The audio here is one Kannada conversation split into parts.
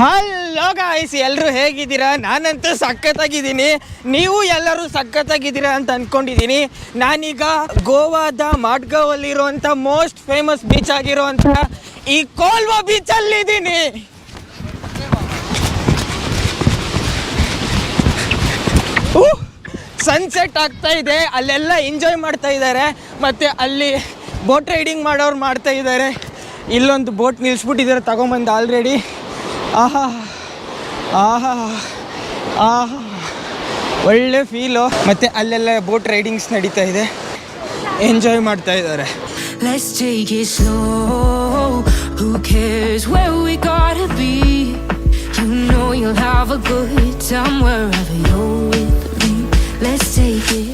ಹಲೋ ಗಾಯ್ಸ್, ಎಲ್ಲರೂ ಹೇಗಿದ್ದೀರಾ? ನಾನಂತೂ ಸಖತ್ತಾಗಿದ್ದೀನಿ. ನೀವು ಎಲ್ಲರೂ ಸಖತ್ತಾಗಿದ್ದೀರಾ ಅಂತ ಅಂದ್ಕೊಂಡಿದ್ದೀನಿ. ನಾನೀಗ ಗೋವಾದ ಮಾಡ್ಗಾವಲ್ಲಿರುವಂಥ ಮೋಸ್ಟ್ ಫೇಮಸ್ ಬೀಚ್ ಆಗಿರುವಂಥ ಈ ಕೋಲ್ವಾ ಬೀಚಲ್ಲಿದ್ದೀನಿ. ಸನ್ಸೆಟ್ ಆಗ್ತಾ ಇದೆ, ಅಲ್ಲೆಲ್ಲ ಎಂಜಾಯ್ ಮಾಡ್ತಾ ಇದ್ದಾರೆ. ಮತ್ತು ಅಲ್ಲಿ ಬೋಟ್ ರೈಡಿಂಗ್ ಮಾಡೋರು ಮಾಡ್ತಾ ಇದ್ದಾರೆ. ಇಲ್ಲೊಂದು ಬೋಟ್ ನಿಲ್ಲಿಸ್ಬಿಟ್ಟಿದ್ದಾರೆ ತಗೊಂಬಂದು ಆಲ್ರೆಡಿ. ಆಹಾ ಆಹಾ ಆಹಾ ಒಳ್ಳೆ ಫೀಲು. ಮತ್ತು ಅಲ್ಲೆಲ್ಲ ಬೋಟ್ ರೈಡಿಂಗ್ಸ್ ನಡೀತಾ ಇದೆ, ಎಂಜಾಯ್ ಮಾಡ್ತಾ ಇದ್ದಾರೆ. Let's take it slow. Who cares where we gotta be? You know you'll have a good time wherever you're with me. Let's take it.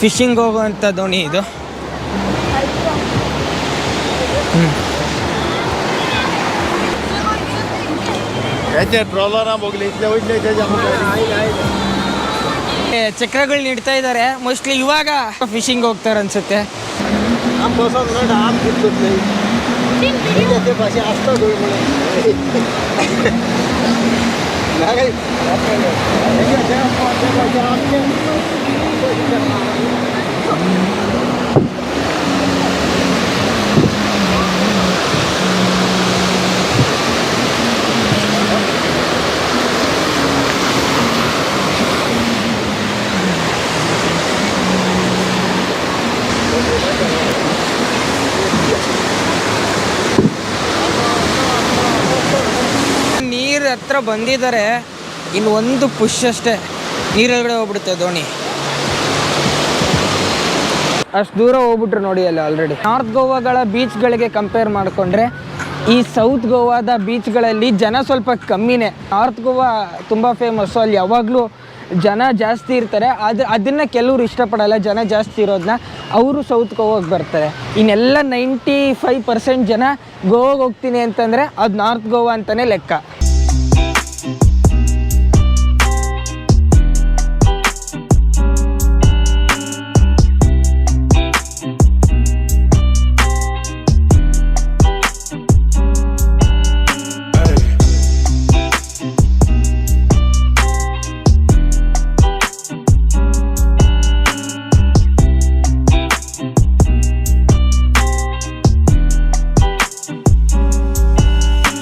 Fishing ಹೋಗುವಂಥ ದೋಣಿ ಇದು. ಚಕ್ರಗಳು ನೀಡ್ತಾ ಇದ್ದಾರೆ. ಮೋಸ್ಟ್ಲಿ ಇವಾಗ ಫಿಶಿಂಗ್ ಹೋಗ್ತಾರೆ ಅನ್ಸುತ್ತೆ. ನೀರು ಹತ್ರ ಬಂದಿದ್ದಾರೆ, ಇನ್ನು ಒಂದು ಪುಷ್ ಅಷ್ಟೇ ನೀರೊಳಗಡೆ ಹೋಗ್ಬಿಡುತ್ತೆ ದೋಣಿ. ಅಷ್ಟು ದೂರ ಹೋಗ್ಬಿಟ್ರು ನೋಡಿ ಅಲ್ಲಿ ಆಲ್ರೆಡಿ. ನಾರ್ತ್ ಗೋವಾಗಳ ಬೀಚ್ಗಳಿಗೆ ಕಂಪೇರ್ ಮಾಡಿಕೊಂಡ್ರೆ ಈ ಸೌತ್ ಗೋವಾದ ಬೀಚ್ಗಳಲ್ಲಿ ಜನ ಸ್ವಲ್ಪ ಕಮ್ಮಿನೇ. ನಾರ್ತ್ ಗೋವಾ ತುಂಬ ಫೇಮಸ್ಸು, ಅಲ್ಲಿ ಯಾವಾಗಲೂ ಜನ ಜಾಸ್ತಿ ಇರ್ತಾರೆ. ಅದನ್ನು ಕೆಲವರು ಇಷ್ಟಪಡಲ್ಲ, ಜನ ಜಾಸ್ತಿ ಇರೋದನ್ನ. ಅವರು ಸೌತ್ ಗೋವಾಗೆ ಬರ್ತಾರೆ. ಇನ್ನೆಲ್ಲ 95% ಜನ ಗೋವಾಗೆ ಹೋಗ್ತೀನಿ ಅಂತಂದರೆ ಅದು ನಾರ್ತ್ ಗೋವಾ ಅಂತಲೇ ಲೆಕ್ಕ.